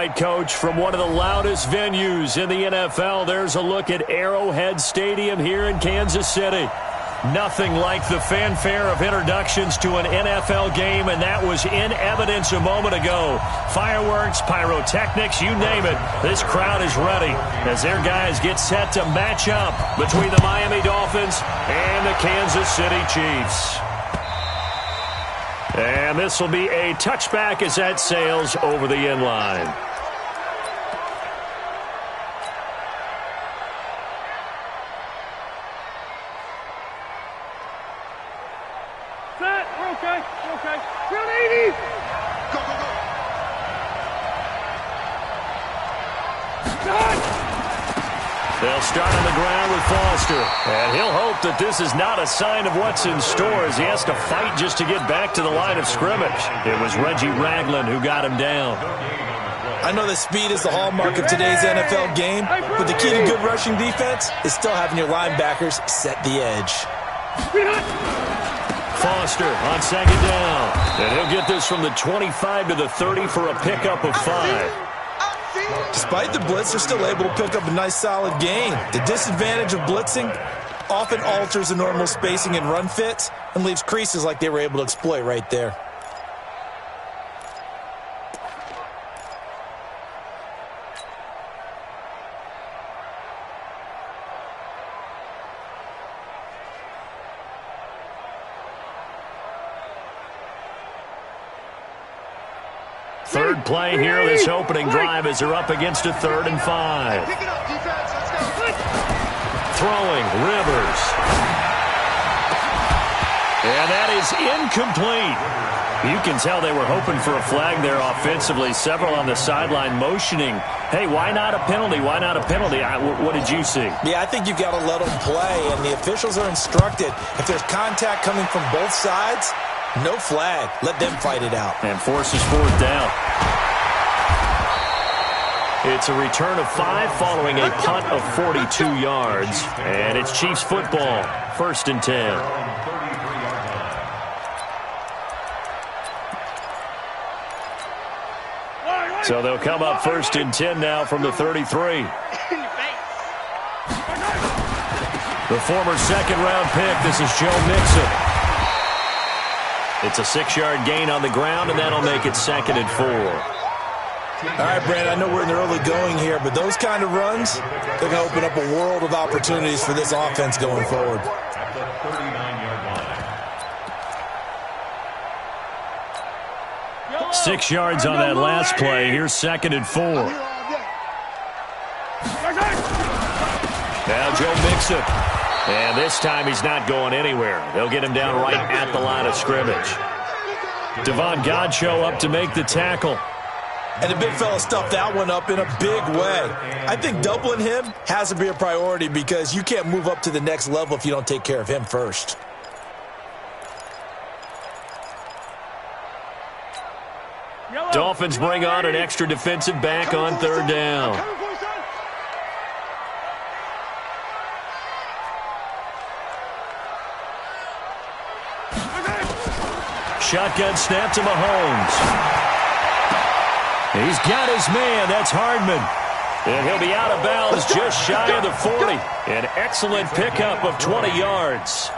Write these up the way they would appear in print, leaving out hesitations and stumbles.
Coach, from one of the loudest venues in the NFL, there's a look at Arrowhead Stadium here in Kansas City. Nothing like the fanfare of introductions to an NFL game, and that was in evidence a moment ago. Fireworks, pyrotechnics, you name it. This crowd is ready as their guys get set to match up between the Miami Dolphins and the Kansas City Chiefs. And this will be a touchback as that sails over the end line. They'll start on the ground with Foster, and he'll hope that this is not a sign of what's in store as he has to fight just to get back to the line of scrimmage. It was Reggie Ragland who got him down. I know that speed is the hallmark of today's NFL game, but the key to good rushing defense is still having your linebackers set the edge. Foster on second down, and he'll get this from the 25 to the 30 for a pickup of 5. Despite the blitz, they're still able to pick up a nice solid gain. The disadvantage of blitzing often alters the normal spacing and run fits and leaves creases like they were able to exploit right there. Third play here, this opening drive as they're up against a 3rd and 5. Throwing, Rivers. And that is incomplete. You can tell they were hoping for a flag there offensively. Several on the sideline motioning, hey, why not a penalty? Why not a penalty? What did you see? Yeah, I think you've got to let them play, and the officials are instructed. If there's contact coming from both sides, no flag. Let them fight it out. And forces 4th down. It's a return of 5 following a punt of 42 yards. And it's Chiefs football. 1st and 10. So they'll come up 1st and 10 now from the 33. The former 2nd-round pick. This is Joe Mixon. It's a 6-yard gain on the ground, and that'll make it 2nd and 4. All right, Brandon, I know we're in the early going here, but those kind of runs, they're going to open up a world of opportunities for this offense going forward. At the 39-yard line. 6 yards on that last play. Here's 2nd and 4. Now Joe Mixon. And this time he's not going anywhere. They'll get him down right at the line of scrimmage. Devon Godchaux up to make the tackle. And the big fella stuffed that one up in a big way. I think doubling him has to be a priority because you can't move up to the next level if you don't take care of him first. Dolphins bring on an extra defensive back on 3rd down. Shotgun snap to Mahomes. He's got his man. That's Hardman. And he'll be out of bounds just shy of the 40. An excellent pickup of 20 yards.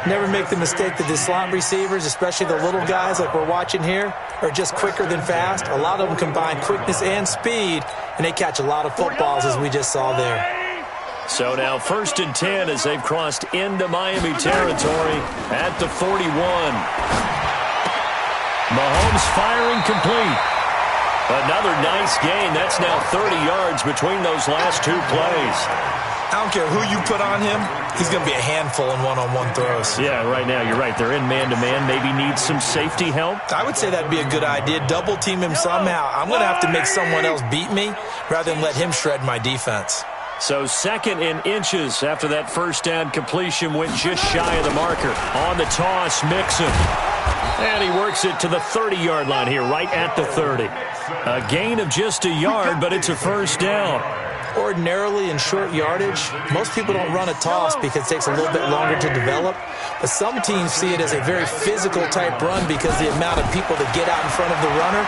Never make the mistake that the slot receivers, especially the little guys like we're watching here, are just quicker than fast. A lot of them combine quickness and speed, and they catch a lot of footballs as we just saw there. So now 1st and 10 as they've crossed into Miami territory at the 41. Mahomes firing complete. Another nice gain. That's now 30 yards between those last 2 plays. I don't care who you put on him, he's going to be a handful in one-on-one throws. Yeah, right now you're right. They're in man-to-man. Maybe need some safety help. I would say that'd be a good idea. Double team him somehow. I'm going to have to make someone else beat me rather than let him shred my defense. So 2nd and inches after that 1st down completion went just shy of the marker. On the toss, Mixon. And he works it to the 30-yard line here, right at the 30. A gain of just a yard, but it's a 1st down. Ordinarily in short yardage, most people don't run a toss because it takes a little bit longer to develop. But some teams see it as a very physical type run because the amount of people that get out in front of the runner,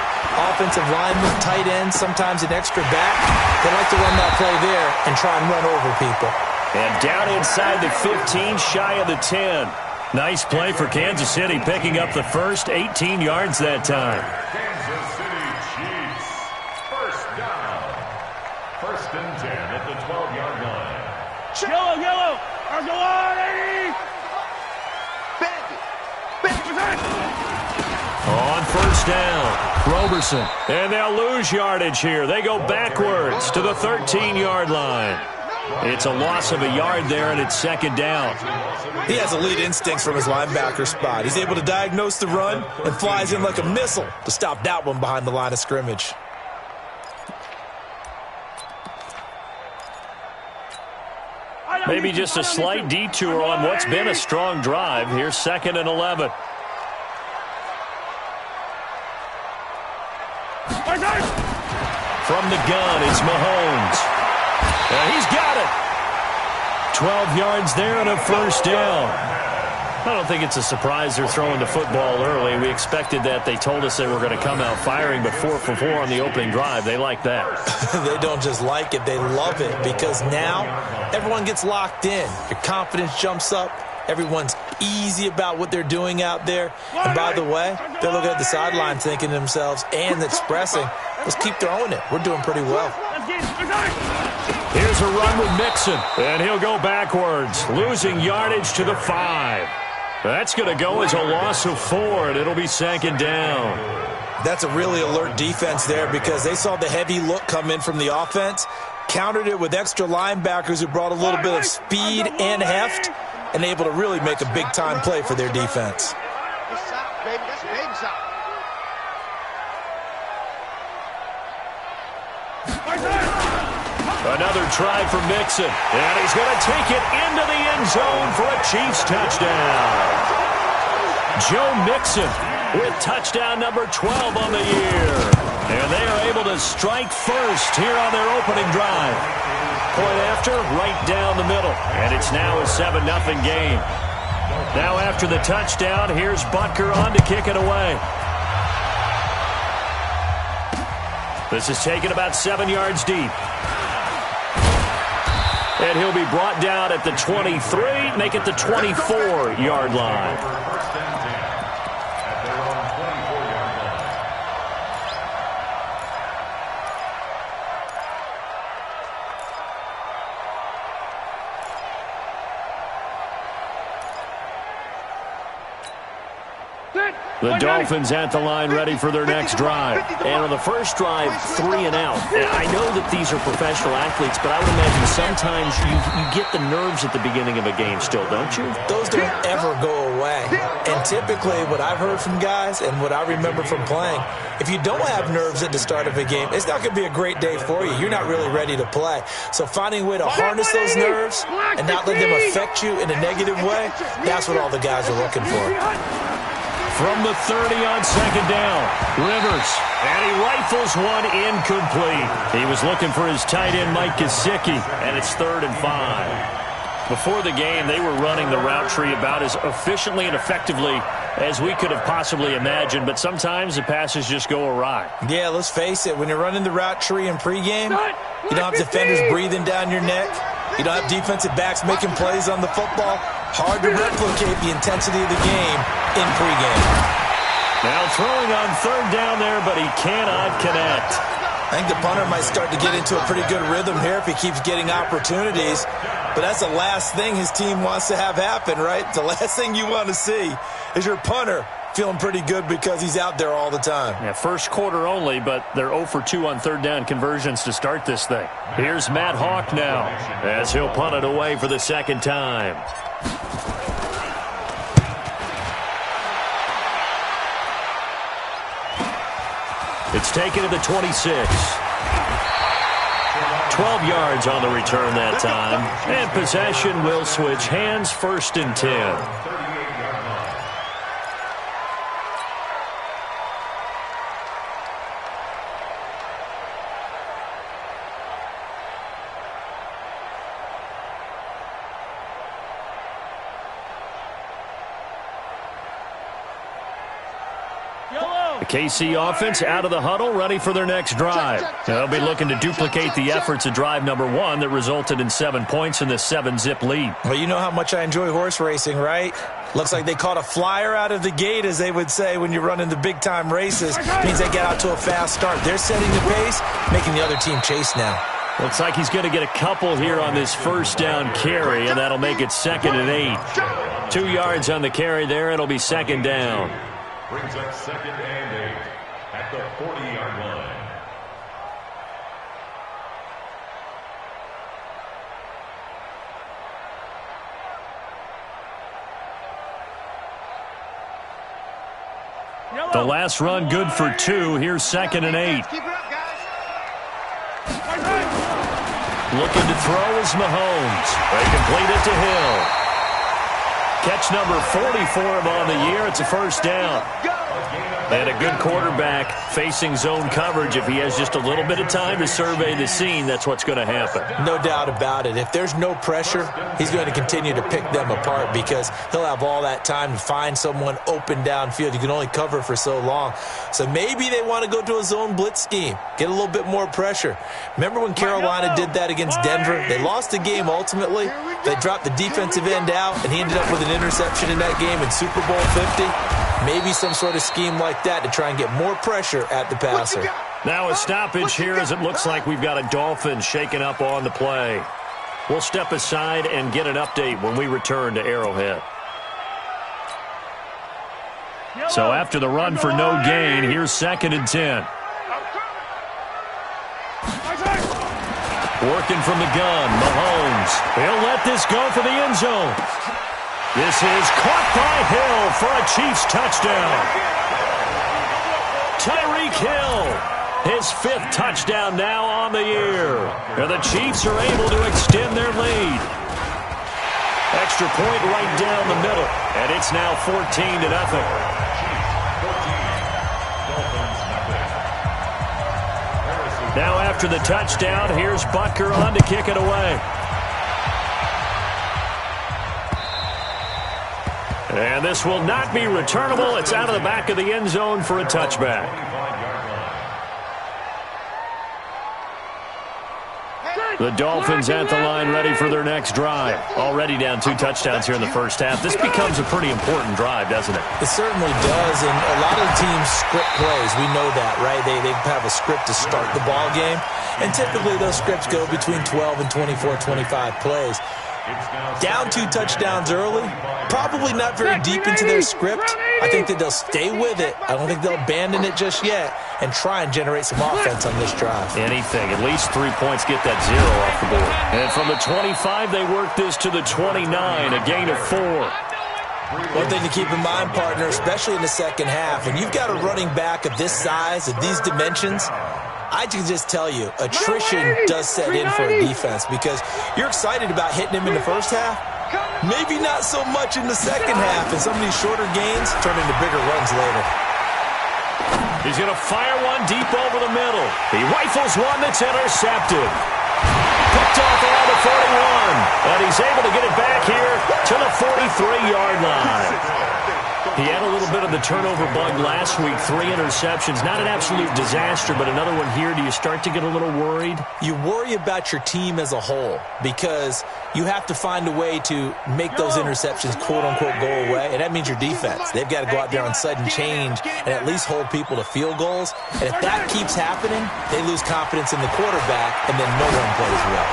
offensive linemen, tight ends, sometimes an extra back, they like to run that play there and try and run over people. And down inside the 15, shy of the 10. Nice play for Kansas City, picking up the first 18 yards that time. Kansas City Chiefs. First down. First and 10 at the 12-yard line. Yellow, yellow. Go on, 80. On first down, Roberson. And they'll lose yardage here. They go backwards to the 13-yard line. It's a loss of a yard there, and it's second down. He has elite instincts from his linebacker spot. He's able to diagnose the run and flies in like a missile to stop that one behind the line of scrimmage. Maybe just a slight detour on what's been a strong drive. Here's second and 11. From the gun, it's Mahomes. And he's got it. 12 yards there and a first down. I don't think it's a surprise they're throwing the football early. We expected that. They told us they were going to come out firing, but 4 for 4 on the opening drive. They like that. They don't just like it, they love it, because now everyone gets locked in. Your confidence jumps up. Everyone's easy about what they're doing out there. And by the way, they're looking at the sideline thinking to themselves and expressing, let's keep throwing it. We're doing pretty well. Here's a run with Mixon, and he'll go backwards, losing yardage to the 5. That's going to go as a loss of 4, and it'll be second down. That's a really alert defense there because they saw the heavy look come in from the offense, countered it with extra linebackers who brought a little bit of speed and heft, and able to really make a big-time play for their defense. Another try for Mixon, and he's going to take it into the end zone for a Chiefs touchdown. Joe Mixon with touchdown number 12 on the year. And they are able to strike first here on their opening drive. Point after, right down the middle. And it's now a 7-0 game. Now after the touchdown, here's Butker on to kick it away. This is taken about 7 yards deep. And he'll be brought down at the 23, make it the 24-yard line. The Dolphins at the line ready for their next drive. And on the first drive, 3 and out. And I know that these are professional athletes, but I would imagine sometimes you get the nerves at the beginning of a game still, don't you? Those don't ever go away. And typically what I've heard from guys and what I remember from playing, if you don't have nerves at the start of a game, it's not going to be a great day for you. You're not really ready to play. So finding a way to harness those nerves and not let them affect you in a negative way, that's what all the guys are looking for. From the 30 on second down, Rivers, and he rifles one incomplete. He was looking for his tight end, Mike Gesicki, and it's 3rd and 5. Before the game, they were running the route tree about as efficiently and effectively as we could have possibly imagined, but sometimes the passes just go awry. Yeah, let's face it, when you're running the route tree in pregame, you don't have defenders breathing down your neck. You don't have defensive backs making plays on the football. Hard to replicate the intensity of the game in pregame. Now throwing on 3rd down there, but he cannot connect. I think the punter might start to get into a pretty good rhythm here if he keeps getting opportunities. But that's the last thing his team wants to have happen, right? The last thing you want to see is your punter feeling pretty good because he's out there all the time. Yeah, first quarter only, but they're 0 for 2 on 3rd down conversions to start this thing. Here's Matt Hawk now as he'll punt it away for the second time. It's taken to the 26. 12 yards on the return that time. And possession will switch hands, 1st and 10. KC offense out of the huddle, ready for their next drive. They'll be looking to duplicate the efforts of drive number 1 that resulted in 7 points in the 7-zip lead. Well, you know how much I enjoy horse racing, right? Looks like they caught a flyer out of the gate, as they would say when you're running the big-time races. Means they get out to a fast start. They're setting the pace, making the other team chase now. Looks like he's going to get a couple here on this first down carry, and that'll make it 2nd and 8. 2 yards on the carry there. It'll be 2nd down. Brings up 2nd and 8 at the 40-yard line. The last run good for 2. Here's 2nd and 8. Looking to throw is Mahomes. They complete it to Hill. Catch number 40 for him on the year. It's a first down. And a good quarterback facing zone coverage. If he has just a little bit of time to survey the scene, that's what's going to happen. No doubt about it. If there's no pressure, he's going to continue to pick them apart because he'll have all that time to find someone open downfield. You can only cover for so long. So maybe they want to go to a zone blitz scheme, get a little bit more pressure. Remember when Carolina did that against Denver? They lost the game ultimately. They dropped the defensive end out, and he ended up with an interception in that game in Super Bowl 50. Maybe some sort of scheme like that to try and get more pressure at the passer. Now a stoppage here as it looks like we've got a Dolphin shaken up on the play. We'll step aside and get an update when we return to Arrowhead. So after the run for no gain, here's 2nd and 10. Working from the gun, Mahomes. He'll let this go for the end zone. This is caught by Hill for a Chiefs touchdown. Tyreek Hill, his 5th touchdown now on the year. And the Chiefs are able to extend their lead. Extra point right down the middle, and it's now 14-0. Now after the touchdown, here's Butker on to kick it away. And this will not be returnable. It's out of the back of the end zone for a touchback. The Dolphins at the line ready for their next drive. Already down 2 touchdowns here in the first half. This becomes a pretty important drive, doesn't it? It certainly does, and a lot of teams script plays. We know that, right? They have a script to start the ball game, and typically those scripts go between 12 and 24, 25 plays. Down 2 touchdowns early, probably not very deep into their script. I think that they'll stay with it. I don't think they'll abandon it just yet and try and generate some offense on this drive. Anything. At least 3 points, get that 0 off the board. And from the 25, they work this to the 29, a gain of 4. One thing to keep in mind, partner, especially in the second half, when you've got a running back of this size, of these dimensions, I can just tell you, attrition does set in for a defense because you're excited about hitting him in the first half. Maybe not so much in the second half, and some of these shorter gains turn into bigger runs later. He's going to fire one deep over the middle. He rifles one that's intercepted. Picked off around the 41, and he's able to get it back here to the 43-yard line. He had a little bit of the turnover bug last week, 3 interceptions. Not an absolute disaster, but another one here. Do you start to get a little worried? You worry about your team as a whole because you have to find a way to make those interceptions, quote-unquote, go away, and that means your defense. They've got to go out there on sudden change and at least hold people to field goals. And if that keeps happening, they lose confidence in the quarterback, and then no one plays well.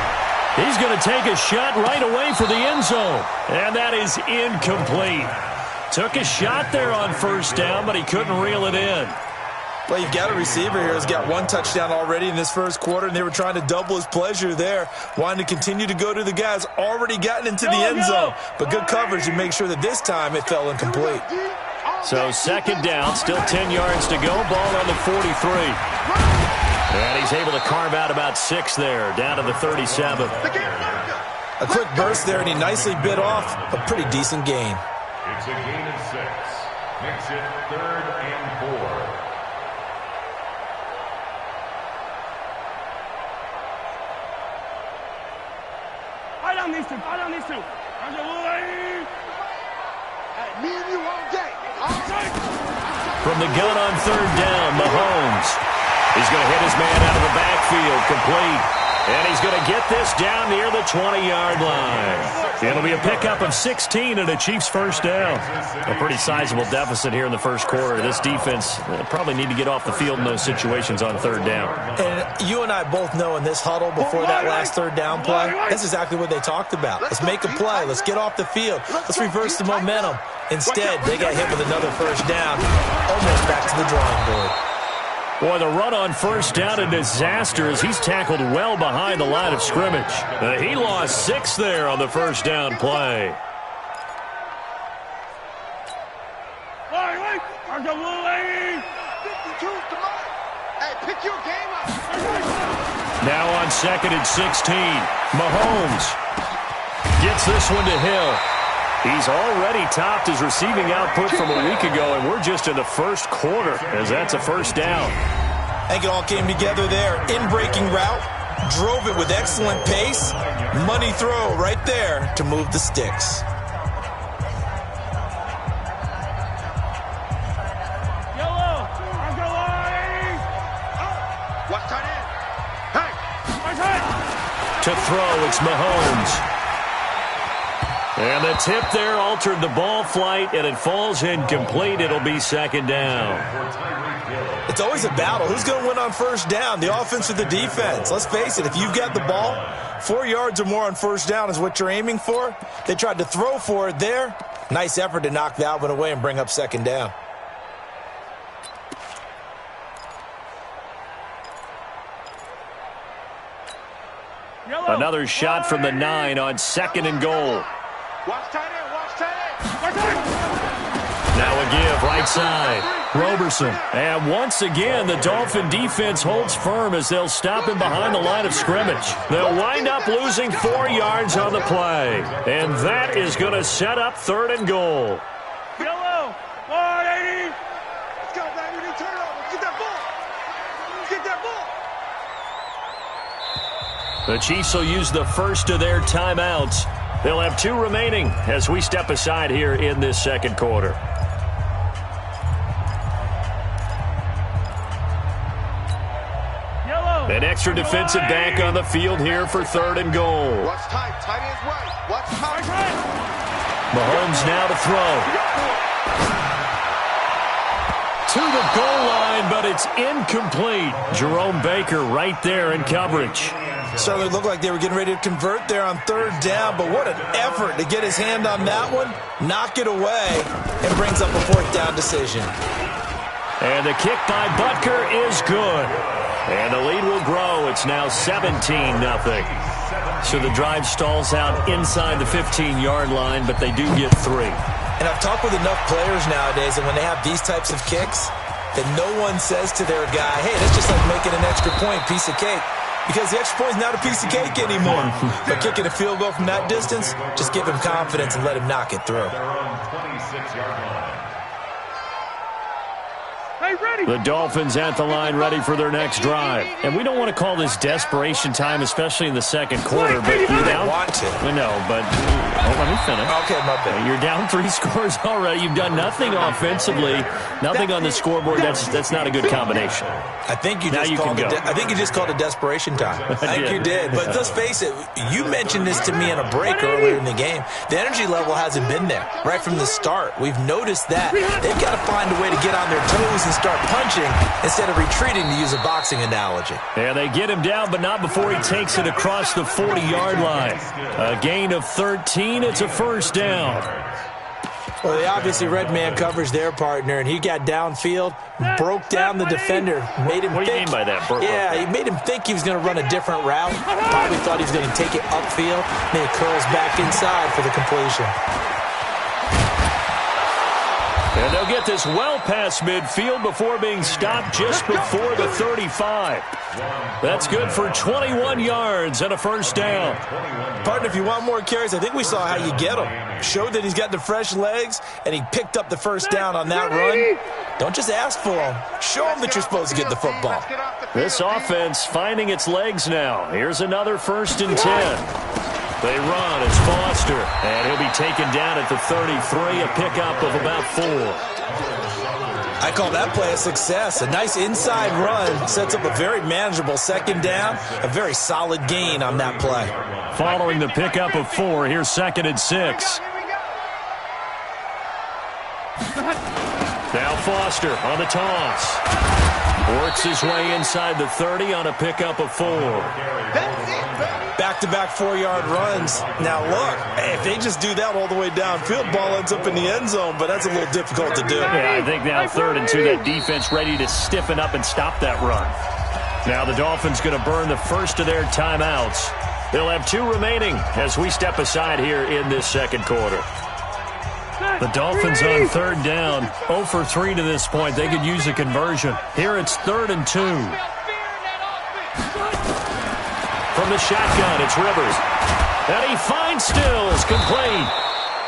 He's going to take a shot right away for the end zone, and that is incomplete. Took a shot there on first down, but he couldn't reel it in. Well, you've got a receiver here who's got 1 touchdown already in this first quarter, and they were trying to double his pleasure there, wanting to continue to go to the guys already gotten into the end zone. But good coverage to make sure that this time it fell incomplete. So 2nd down, still 10 yards to go, ball on the 43. And he's able to carve out about 6 there, down to the 37. A quick burst there, and he nicely bit off a pretty decent gain. It's a gain of 6. Makes it 3rd and 4. I don't need to. Me and you all day. All day. From the gun on third down, Mahomes. He's going to hit his man out of the backfield, complete. And he's going to get this down near the 20-yard line. It'll be a pickup of 16 and a Chiefs first down. A pretty sizable deficit here in the first quarter. This defense probably need to get off the field in those situations on third down. And you and I both know in this huddle before that last third down play, that's exactly what they talked about. Let's make a play. Let's get off the field. Let's reverse the momentum. Instead, they got hit with another first down, almost back to the drawing board. Boy, the run on first down, a disaster as he's tackled well behind the line of scrimmage. He lost 6 there on the first down play. Now on 2nd and 16, Mahomes gets this one to Hill. He's already topped his receiving output from a week ago, and we're just in the first quarter as that's a first down. I think it all came together there. In-breaking route, drove it with excellent pace. Money throw right there to move the sticks. To throw, it's Mahomes. And the tip there altered the ball flight, and it falls incomplete. It'll be second down. It's always a battle. Who's going to win on first down, the offense or the defense? Let's face it, if you've got the ball, 4 yards or more on first down is what you're aiming for. They tried to throw for it there. Nice effort to knock that one away and bring up second down. Another shot from the 9 on 2nd and goal. Watch tight end. Now a give, right side. Roberson. And once again, the Dolphin defense holds firm as they'll stop him behind the line of scrimmage. They'll wind up losing 4 yards on the play. And that is going to set up 3rd and goal. Yellow. 180. Let's go, baby. We need turnover. Get that ball. Get that ball. The Chiefs will use the first of their timeouts. They'll have 2 remaining as we step aside here in this second quarter. Yellow. An extra defensive back on the field here for 3rd and goal. Watch tight. Tight end's right. Watch tight. Mahomes now to throw. To the goal line, but it's incomplete. Jerome Baker right there in coverage. Certainly looked like they were getting ready to convert there on 3rd down, but what an effort to get his hand on that one, knock it away, and brings up a 4th down decision. And the kick by Butker is good. And the lead will grow. It's now 17-0. So the drive stalls out inside the 15-yard line, but they do get 3. And I've talked with enough players nowadays, and when they have these types of kicks, that no one says to their guy, hey, that's just like making an extra point, piece of cake. Because the extra point is not a piece of cake anymore. But kicking a field goal from that distance, just give him confidence and let him knock it through. The Dolphins at the line ready for their next drive. And we don't want to call this desperation time, especially in the second quarter. But you're down. No, but let me finish. Okay, my bad. You're down 3 scores already. You've done nothing offensively, nothing on the scoreboard. That's not a good combination. I think you just called it desperation time. I think you did. But let's face it, you mentioned this to me in a break earlier in the game. The energy level hasn't been there right from the start. We've noticed that. They've got to find a way to get on their toes and start punching instead of retreating, to use a boxing analogy. Yeah, they get him down, but not before he takes it across the 40-yard line. A gain of 13. It's a first down. Well, they obviously read man coverage their partner, and he got downfield, broke down the defender, made him What do you mean by that? He made him think he was going to run a different route. Probably thought he was going to take it upfield, then it curls back inside for the completion. And they'll get this well past midfield before being stopped just before the 35. That's good for 21 yards and a first down. Partner, if you want more carries, I think we saw how you get him. Showed that he's got the fresh legs, and he picked up the first down on that run. Don't just ask for him. Show him that you're supposed to get the football. This offense finding its legs now. Here's another 1st and 10. They run. It's Foster, and he'll be taken down at the 33, a pickup of about 4. I call that play a success. A nice inside run sets up a very manageable second down, a very solid gain on that play. Following the pickup of 4, here's 2nd and 6. Now Foster on the toss. Works his way inside the 30 on a pickup of 4. Back-to-back 4-yard runs. Now look, if they just do that all the way downfield, ball ends up in the end zone, but that's a little difficult to do. Yeah, I think now 3rd and 2, that defense ready to stiffen up and stop that run. Now the Dolphins going to burn the first of their timeouts. They'll have 2 remaining as we step aside here in this second quarter. The Dolphins on 3rd down, 0 for 3 to this point. They could use a conversion. Here it's 3rd and 2. From the shotgun, it's Rivers. And he finds Stills, complete.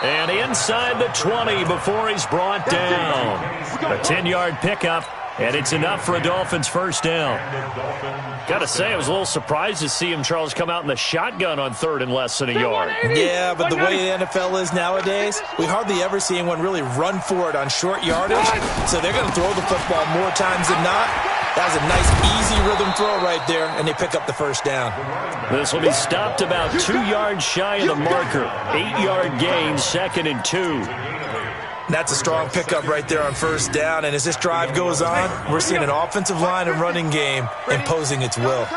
And inside the 20 before he's brought down. A 10-yard pickup, and it's enough for a Dolphins first down. Got to say, I was a little surprised to see him, Charles, come out in the shotgun on 3rd and less than a yard. Yeah, but the way the NFL is nowadays, we hardly ever see anyone really run for it on short yardage. So they're going to throw the football more times than not. That was a nice, easy rhythm throw right there, and they pick up the first down. This will be stopped about 2 yards shy of the marker. 8-yard gain, 2nd and 2. That's a strong pickup right there on first down, and as this drive goes on, we're seeing an offensive line and running game imposing its will. On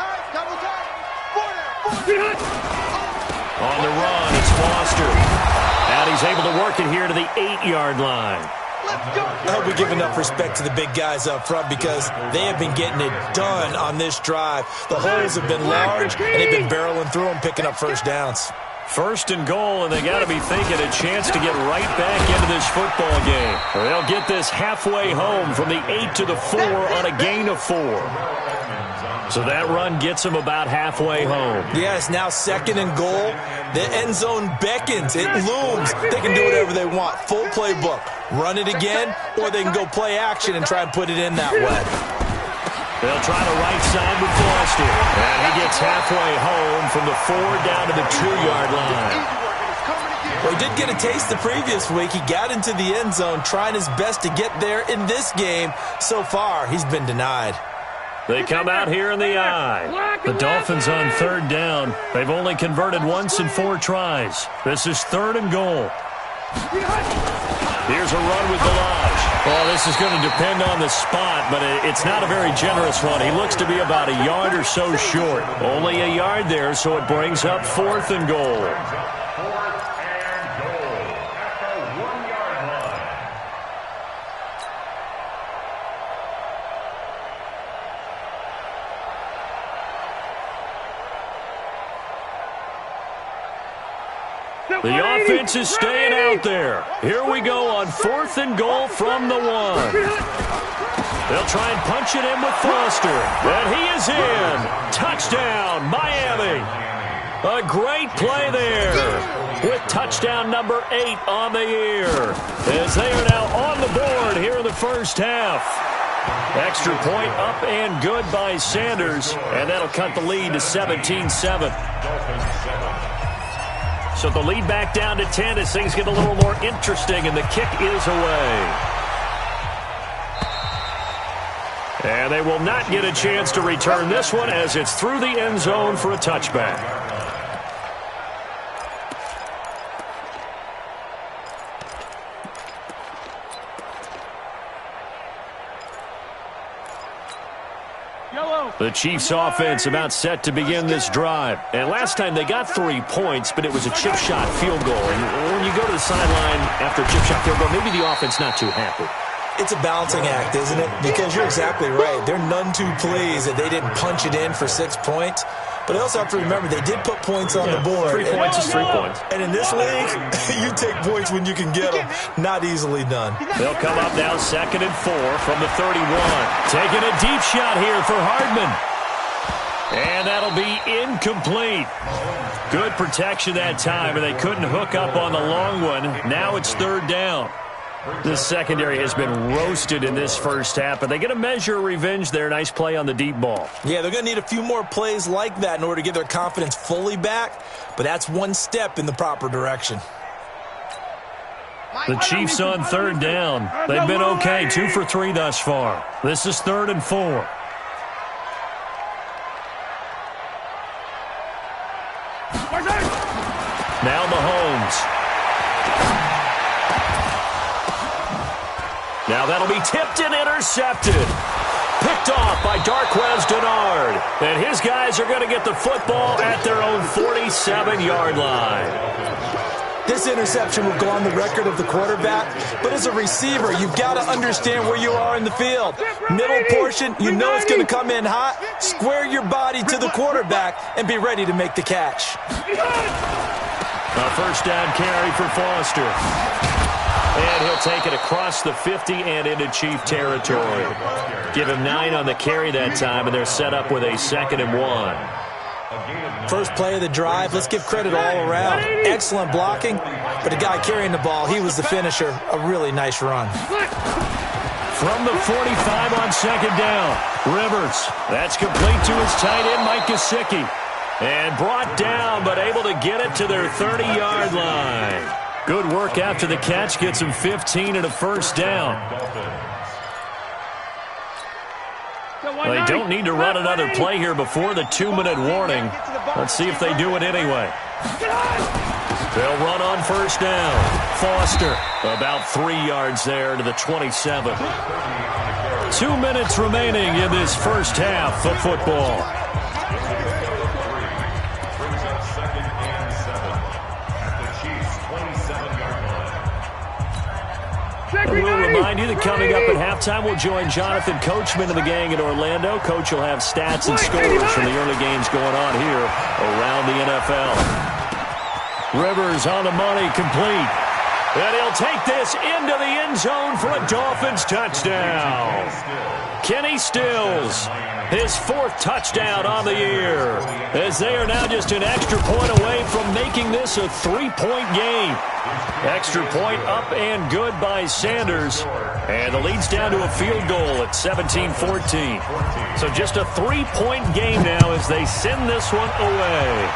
the run, it's Foster. And he's able to work it here to the 8-yard line. I hope we give enough respect to the big guys up front because they have been getting it done on this drive. The holes have been large, and they've been barreling through them, picking up first downs. 1st and goal, and they got to be thinking a chance to get right back into this football game. They'll get this halfway home from the 8 to the 4 on a gain of 4. So that run gets them about halfway home. Yeah, it's now 2nd and goal. The end zone beckons. It looms. They can do whatever they want. Full playbook. Run it again, or they can go play action and try and put it in that way. They'll try the right side with Foster. And he gets halfway home from the 4 down to the 2-yard line. Well, he did get a taste the previous week. He got into the end zone, trying his best to get there in this game. So far, he's been denied. They come out here in the eye. The Dolphins on 3rd down. They've only converted once in 4 tries. This is 3rd and goal. Here's a run with Delage. Well, this is going to depend on the spot, but it's not a very generous one. He looks to be about a yard or so short. Only a yard there, so it brings up 4th and goal. The offense is staying out there. Here we go on 4th and goal from the 1. They'll try and punch it in with Foster. And he is in. Touchdown, Miami. A great play there with touchdown number 8 on the year. As they are now on the board here in the first half. Extra point up and good by Sanders. And that'll cut the lead to 17-7. So the lead back down to 10 as things get a little more interesting, and the kick is away. And they will not get a chance to return this one as it's through the end zone for a touchback. The Chiefs offense about set to begin this drive. And last time they got 3 points, but it was a chip shot field goal. And when you go to the sideline after a chip shot field goal, maybe the offense not too happy. It's a balancing act, isn't it? Because you're exactly right. They're none too pleased that they didn't punch it in for 6 points. But I also have to remember they did put points on the board. 3 points is 3 points. And in this league, you take points when you can get them. Not easily done. They'll come up now 2nd and 4 from the 31. Taking a deep shot here for Hardman. And that'll be incomplete. Good protection that time, and they couldn't hook up on the long one. Now it's 3rd down. The secondary has been roasted in this first half, but they get a measure of revenge there. Nice play on the deep ball. Yeah, they're going to need a few more plays like that in order to get their confidence fully back, but that's one step in the proper direction. The Chiefs on third down. They've been okay, 2 for 3 thus far. This is 3rd and 4. Now Mahomes. Now that'll be tipped and intercepted. Picked off by Darqueze Dennard. And his guys are going to get the football at their own 47-yard line. This interception will go on the record of the quarterback, but as a receiver, you've got to understand where you are in the field. Middle portion, you know it's going to come in hot. Square your body to the quarterback and be ready to make the catch. A first down carry for Foster. And he'll take it across the 50 and into Chief territory. Give him 9 on the carry that time, and they're set up with a 2nd and 1. First play of the drive, let's give credit all around. Excellent blocking, but the guy carrying the ball, he was the finisher. A really nice run. From the 45 on 2nd down, Rivers. That's complete to his tight end, Mike Gesicki. And brought down, but able to get it to their 30-yard line. Good work after the catch, gets him 15 and a first down. They don't need to run another play here before the 2-minute warning. Let's see if they do it anyway. They'll run on first down. Foster about 3 yards there to the 27. 2 minutes remaining in this first half of football. We'll remind you that coming up at halftime, we'll join Jonathan Coachman and the gang in Orlando. Coach will have stats and scores from the early games going on here around the NFL. Rivers on the money, complete. And he'll take this into the end zone for a Dolphins touchdown. Kenny Stills, his 4th touchdown on the year, as they are now just an extra point away from making this a 3-point game. Extra point up and good by Sanders. And the lead's down to a field goal at 17-14. So just a 3-point game now as they send this one away.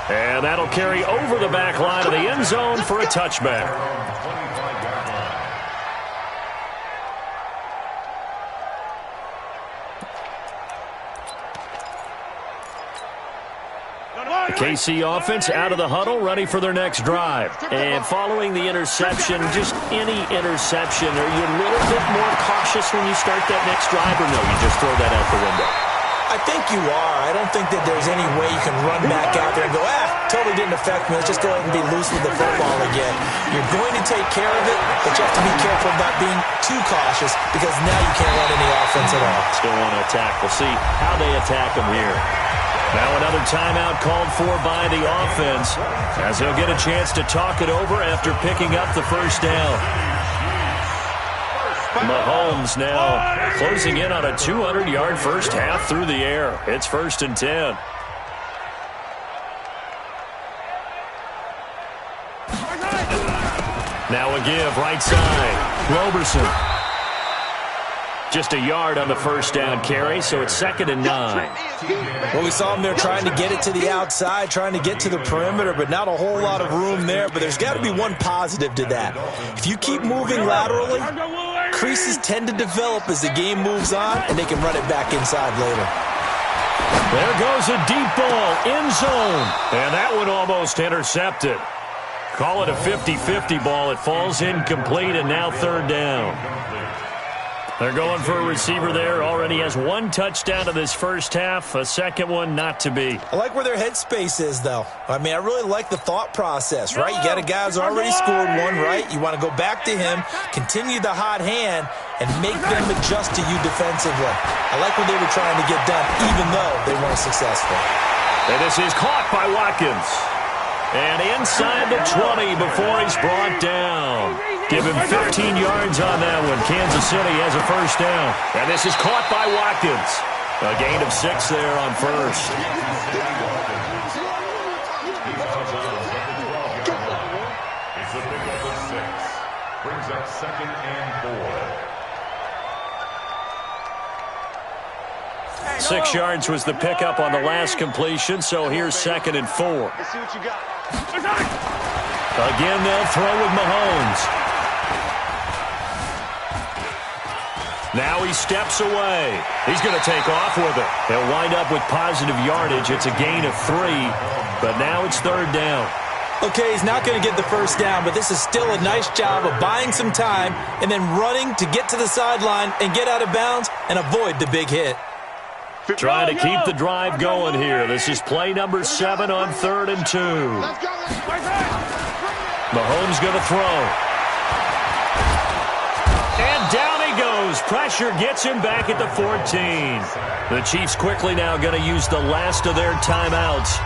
And that'll carry over the back line of the end zone for a touchback. The KC offense out of the huddle, ready for their next drive. And following the interception, just any interception, are you a little bit more cautious when you start that next drive, or no, you just throw that out the window? I think you are. I don't think that there's any way you can run back out there and go, totally didn't affect me. Let's just go ahead and be loose with the football again. You're going to take care of it, but you have to be careful about being too cautious because now you can't run any offense at all. Still want to attack. We'll see how they attack them here. Now another timeout called for by the offense as they'll get a chance to talk it over after picking up the first down. Mahomes now closing in on a 200-yard first half through the air. It's 1st and 10. Now a give right side. Roberson. Just a yard on the first down carry, so it's 2nd and 9. Well, we saw him there trying to get it to the outside, trying to get to the perimeter, but not a whole lot of room there. But there's got to be one positive to that. If you keep moving laterally, creases tend to develop as the game moves on, and they can run it back inside later. There goes a deep ball, end zone, and that one almost intercepted. Call it a 50-50 ball. It falls incomplete, and now 3rd down. They're going for a receiver there. Already has 1 touchdown in this first half. A second one not to be. I like where their headspace is, though. I mean, I really like the thought process, right? You got a guy who's already scored 1, right? You want to go back to him, continue the hot hand, and make them adjust to you defensively. I like what they were trying to get done, even though they weren't successful. And this is caught by Watkins. And inside the 20 before he's brought down. Give him 15 yards on that one. Kansas City has a first down. And this is caught by Watkins. A gain of 6 there on first. It's a pickup of 6. Brings up 2nd and 4. 6 yards was the pickup on the last completion, so here's 2nd and 4. Let's see what you got. Again, they'll throw with Mahomes. Now he steps away. He's going to take off with it. He'll wind up with positive yardage. It's a gain of 3, but now it's third down. Okay, he's not going to get the first down, but this is still a nice job of buying some time and then running to get to the sideline and get out of bounds and avoid the big hit. Trying to keep the drive going here. This is play number 7 on 3rd and 2. Mahomes going to throw. And down he goes. Pressure gets him back at the 14. The Chiefs quickly now going to use the last of their timeouts,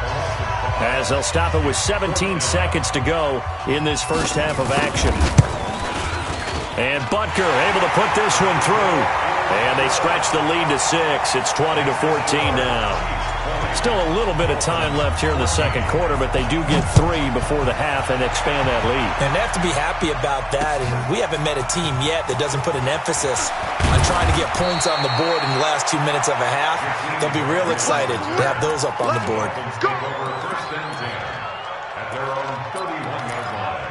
as they'll stop it with 17 seconds to go in this first half of action. And Butker able to put this one through. And they stretch the lead to 6. It's 20-14 now. Still a little bit of time left here in the second quarter, but they do get 3 before the half and expand that lead. And they have to be happy about that. And we haven't met a team yet that doesn't put an emphasis on trying to get points on the board in the last 2 minutes of a half. They'll be real excited to have those up on the board. Go over 1st and 10 at their own 31-yard line.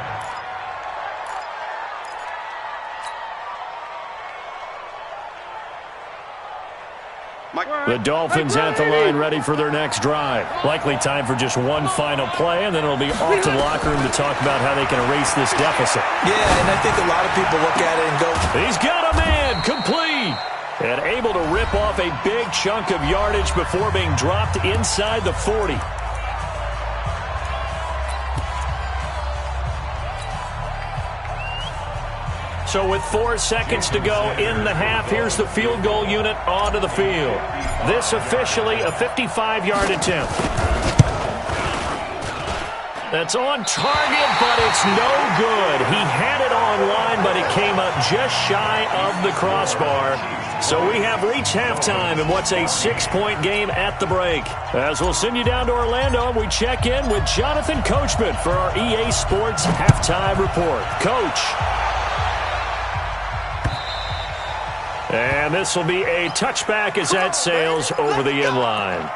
The Dolphins at the line ready for their next drive. Likely time for just one final play, and then it'll be off to the locker room to talk about how they can erase this deficit. Yeah, and I think a lot of people look at it and go, he's got a man, complete, and able to rip off a big chunk of yardage before being dropped inside the 40. So with 4 seconds to go in the half, here's the field goal unit onto the field. This officially a 55-yard attempt. That's on target, but it's no good. He had it on line, but it came up just shy of the crossbar. So we have reached halftime in what's a 6-point game at the break. As we'll send you down to Orlando, we check in with Jonathan Coachman for our EA Sports Halftime Report. Coach. And this will be a touchback as that sails over the end line.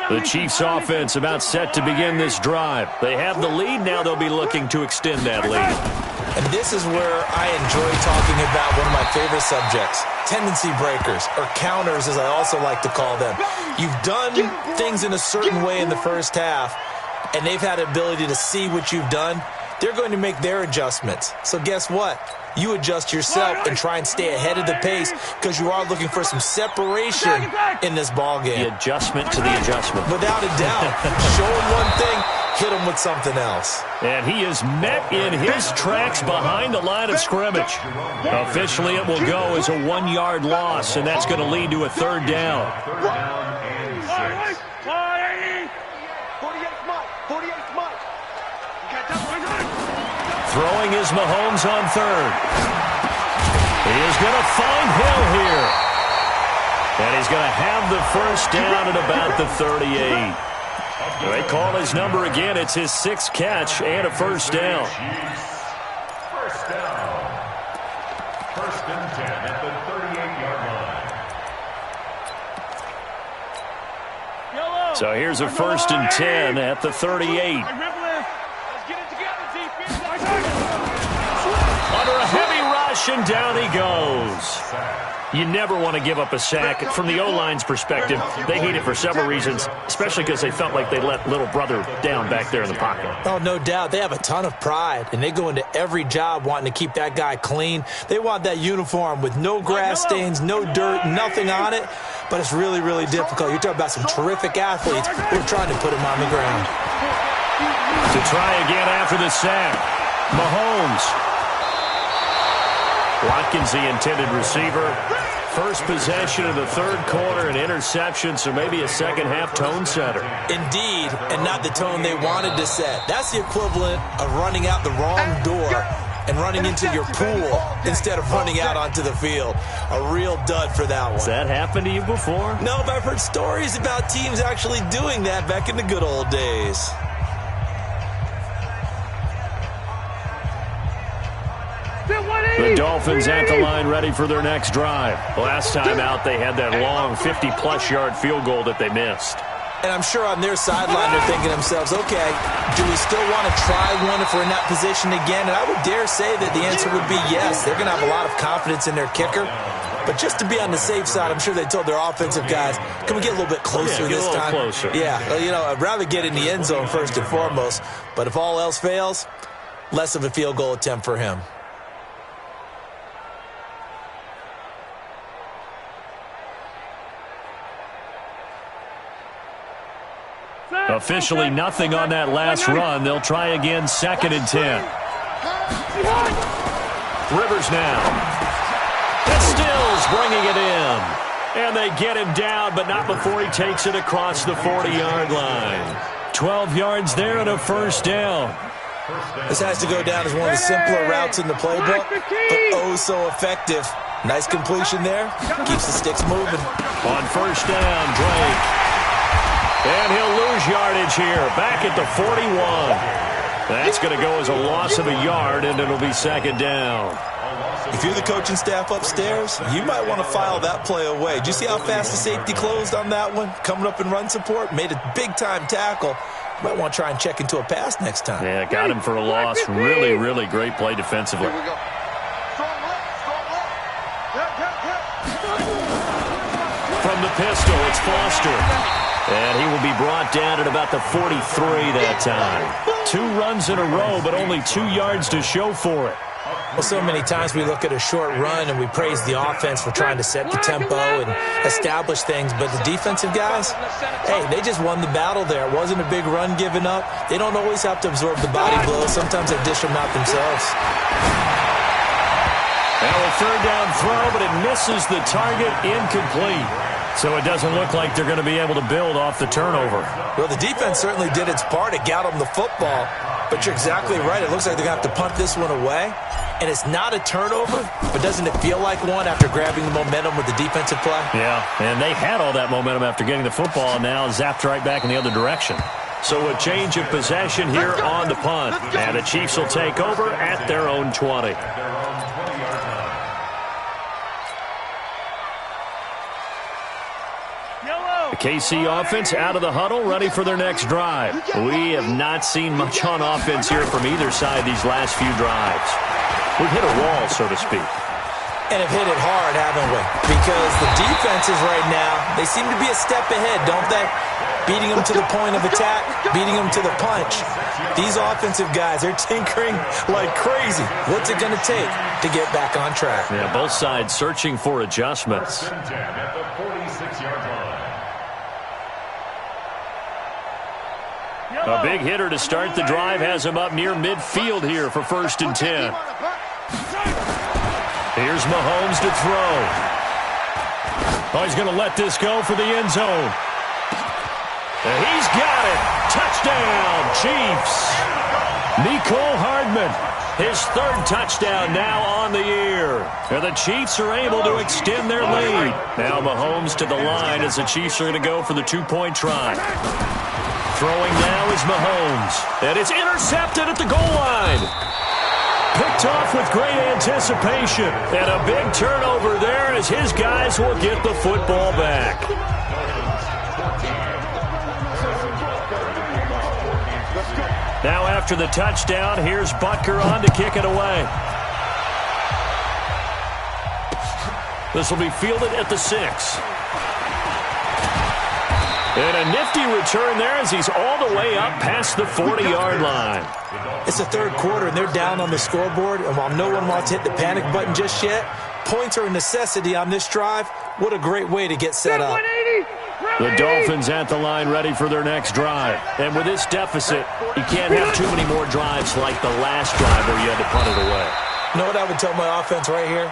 The Chiefs offense about set to begin this drive. They have the lead. Now they'll be looking to extend that lead. and this is where I enjoy talking about one of my favorite subjects, tendency breakers, or counters as I also like to call them. You've done things in a certain way in the first half, and they've had the ability to see what you've done. They're going to make their adjustments. So guess what? You adjust yourself and try and stay ahead of the pace because you are looking for some separation in this ball game. The adjustment to the adjustment. Without a doubt. Show them one thing, hit them with something else. And he is met in his tracks behind the line of scrimmage. Officially, it will go as a 1-yard loss, and that's going to lead to a third down. Third down and 6. 48 Mike. 48 Mike. Throwing is Mahomes on third. He is going to find Hill here. And he's going to have the first down at about the 38. They call his number again. It's his 6th catch and a first down. First down. First and 10 at the 38-yard line. So here's a first and 10 at the 38. Under a heavy rush, and down he goes. You never want to give up a sack. From the O-line's perspective, they hate it for several reasons, especially because they felt like they let little brother down back there in the pocket. Oh, no doubt. They have a ton of pride, and they go into every job wanting to keep that guy clean. They want that uniform with no grass stains, no dirt, nothing on it, but it's really, really difficult. You're talking about some terrific athletes who are trying to put him on the ground. To try again after the sack, Mahomes. Watkins, the intended receiver. First possession of the third quarter, an interception, so maybe a second-half tone setter. Indeed, and not the tone they wanted to set. That's the equivalent of running out the wrong door and running into your pool instead of running out onto the field. A real dud for that one. Has that happened to you before? No, but I've heard stories about teams actually doing that back in the good old days. The Dolphins at the line ready for their next drive. Last time out, they had that long 50-plus yard field goal that they missed. And I'm sure on their sideline they're thinking to themselves, okay, do we still want to try one if we're in that position again? And I would dare say that the answer would be yes. They're going to have a lot of confidence in their kicker. But just to be on the safe side, I'm sure they told their offensive guys, can we get a little bit closer this time? Closer. Yeah, I'd rather get in the end zone first and foremost. But if all else fails, less of a field goal attempt for him. Officially nothing on that last run. They'll try again, 2nd and 10. Rivers now. Stills bringing it in. And they get him down, but not before he takes it across the 40-yard line. 12 yards there and a first down. This has to go down as one of the simpler routes in the playbook, but oh so effective. Nice completion there. Keeps the sticks moving. On first down, Drake. And he'll lose yardage here. Back at the 41. That's going to go as a loss of a yard, and it'll be 2nd down. If you're the coaching staff upstairs, you might want to file that play away. Did you see how fast the safety closed on that one? Coming up in run support, made a big-time tackle. You might want to try and check into a pass next time. Yeah, got him for a loss. Really, really great play defensively. From the pistol, it's Foster. And he will be brought down at about the 43 that time. 2 runs in a row, but only 2 yards to show for it. Well, so many times we look at a short run and we praise the offense for trying to set the tempo and establish things, but the defensive guys, hey, they just won the battle there. It wasn't a big run given up. They don't always have to absorb the body blows. Sometimes they dish them out themselves. Now a 3rd down throw, but it misses the target, incomplete. So it doesn't look like they're going to be able to build off the turnover. Well, the defense certainly did its part. It got them the football. But you're exactly right. It looks like they're going to have to punt this one away. And it's not a turnover, but doesn't it feel like one after grabbing the momentum with the defensive play? Yeah, and they had all that momentum after getting the football, and now zapped right back in the other direction. So a change of possession here on the punt. And the Chiefs will take over at their own 20. The KC offense out of the huddle, ready for their next drive. We have not seen much on offense here from either side these last few drives. We've hit a wall, so to speak. And have hit it hard, haven't we? Because the defenses right now, they seem to be a step ahead, don't they? Beating them to the point of attack, beating them to the punch. These offensive guys, they're tinkering like crazy. What's it going to take to get back on track? Yeah, both sides searching for adjustments. A big hitter to start the drive has him up near midfield here for 1st and 10. Here's Mahomes to throw. Oh, he's going to let this go for the end zone. And he's got it. Touchdown, Chiefs. Mecole Hardman, his 3rd touchdown now on the year. And the Chiefs are able to extend their lead. Now Mahomes to the line as the Chiefs are going to go for the 2-point try. Throwing now is Mahomes. And it's intercepted at the goal line. Picked off with great anticipation. And a big turnover there as his guys will get the football back. Now after the touchdown, here's Butker on to kick it away. This will be fielded at the 6. And a nifty return there as he's all the way up past the 40-yard line. It's the 3rd quarter, and they're down on the scoreboard. And while no one wants to hit the panic button just yet, points are a necessity on this drive. What a great way to get set up. The Dolphins at the line ready for their next drive. And with this deficit, you can't have too many more drives like the last drive where you had to punt it away. You know what I would tell my offense right here?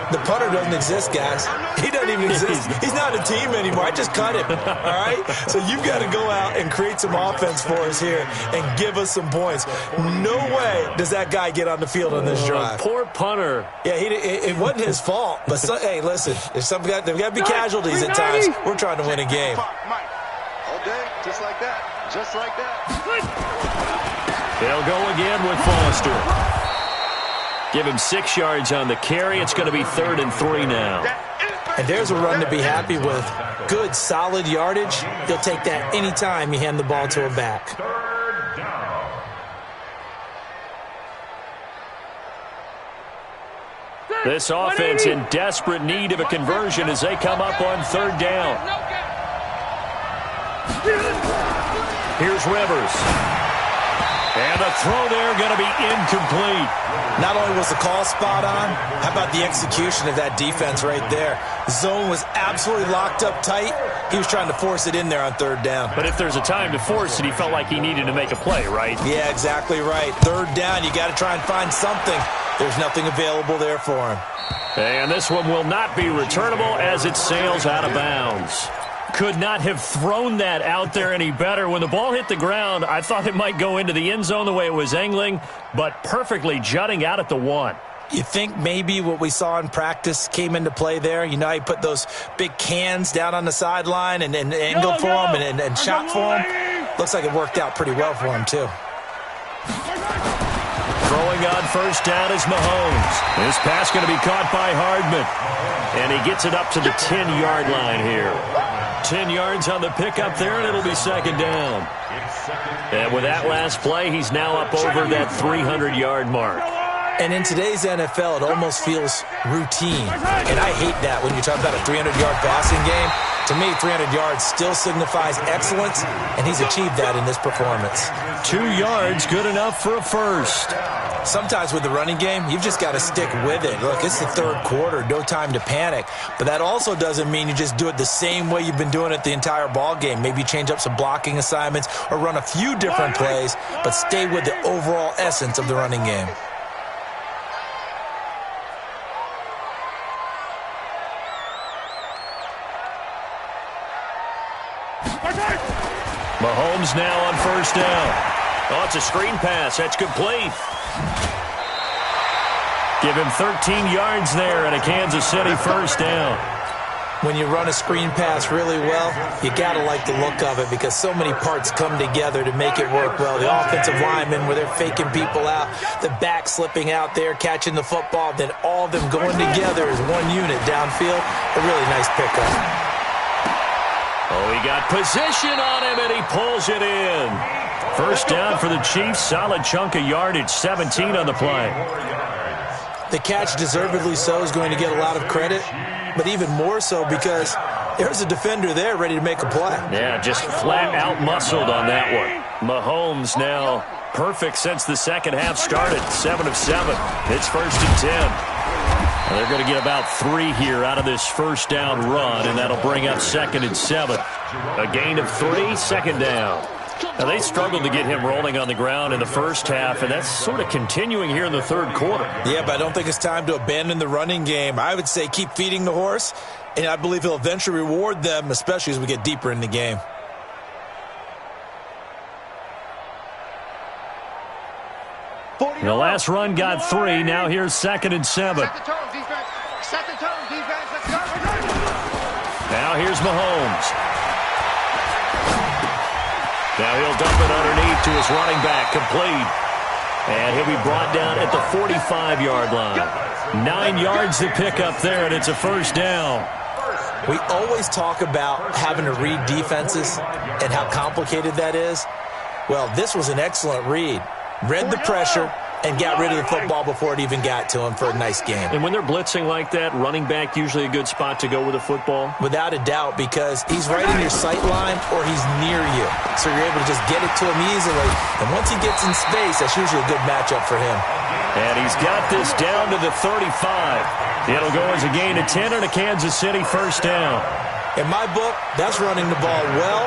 The punter doesn't exist, guys. He doesn't even exist. He's not a team anymore. I just cut him, all right? So you've got to go out and create some offense for us here and give us some points. No way does that guy get on the field on this drive. Poor punter. Yeah, it wasn't his fault. But, hey, listen, if there's got to be casualties at times. We're trying to win a game. All day, just like that. Just like that. They'll go again with Foster. Give him 6 yards on the carry. It's going to be 3rd and 3 now. And there's a run to be happy with. Good, solid yardage. He'll take that anytime you hand the ball to a back. 3rd down. This offense in desperate need of a conversion as they come up on 3rd down. Here's Rivers. And the throw there going to be incomplete. Not only was the call spot on, how about the execution of that defense right there? The zone was absolutely locked up tight. He was trying to force it in there on 3rd down. But if there's a time to force it, he felt like he needed to make a play, right? Yeah, exactly right. 3rd down, you got to try and find something. There's nothing available there for him. And this one will not be returnable as it sails out of bounds. Could not have thrown that out there any better. When the ball hit the ground, I thought it might go into the end zone the way it was angling, but perfectly jutting out at the 1. You think maybe what we saw in practice came into play there? You know, he put those big cans down on the sideline and angled for him and shot for him. Looks like it worked out pretty well for him, too. Throwing on 1st down is Mahomes. This pass going to be caught by Hardman. And he gets it up to the 10-yard line here. 10 yards on the pickup there, and it'll be 2nd down. And with that last play, he's now up over that 300-yard mark. And in today's NFL, it almost feels routine. And I hate that when you talk about a 300-yard passing game. To me, 300 yards still signifies excellence, and he's achieved that in this performance. 2 yards, good enough for a first. Sometimes with the running game, you've just got to stick with it. Look, it's the 3rd quarter, no time to panic. But that also doesn't mean you just do it the same way you've been doing it the entire ball game. Maybe change up some blocking assignments or run a few different plays, but stay with the overall essence of the running game. Mahomes now on 1st down. Oh, it's a screen pass. That's complete. Give him 13 yards there and a Kansas City 1st down. When you run a screen pass really well, you got to like the look of it because so many parts come together to make it work well. The offensive linemen, where they're faking people out, the back slipping out there, catching the football, then all of them going together as one unit downfield. A really nice pickup. Oh, he got position on him, and he pulls it in. 1st down for the Chiefs. Solid chunk of yardage, 17 on the play. The catch, deservedly so, is going to get a lot of credit, but even more so because there's a defender there ready to make a play. Yeah, just flat out muscled on that one. Mahomes now perfect since the second half started. 7 of 7. It's 1st and 10. They're going to get about 3 here out of this 1st down run, and that'll bring up 2nd and 7. A gain of 3, 2nd down. Now, they struggled to get him rolling on the ground in the first half, and that's sort of continuing here in the 3rd quarter. Yeah, but I don't think it's time to abandon the running game. I would say keep feeding the horse, and I believe he'll eventually reward them, especially as we get deeper in the game. The last run got 3. Now here's 2nd and 7. Set the tone, defense. Set the tone, defense. Let's go. Now here's Mahomes. Now he'll dump it underneath to his running back, complete. And he'll be brought down at the 45-yard line. 9 yards to pick up there, and it's a 1st down. We always talk about having to read defenses and how complicated that is. Well, this was an excellent read. Read the pressure and got rid of the football before it even got to him for a nice game. And when they're blitzing like that, running back usually a good spot to go with the football? Without a doubt, because he's right in your sight line or he's near you. So you're able to just get it to him easily. And once he gets in space, that's usually a good matchup for him. And he's got this down to the 35. It'll go as a gain of 10 and a Kansas City 1st down. In my book, that's running the ball well,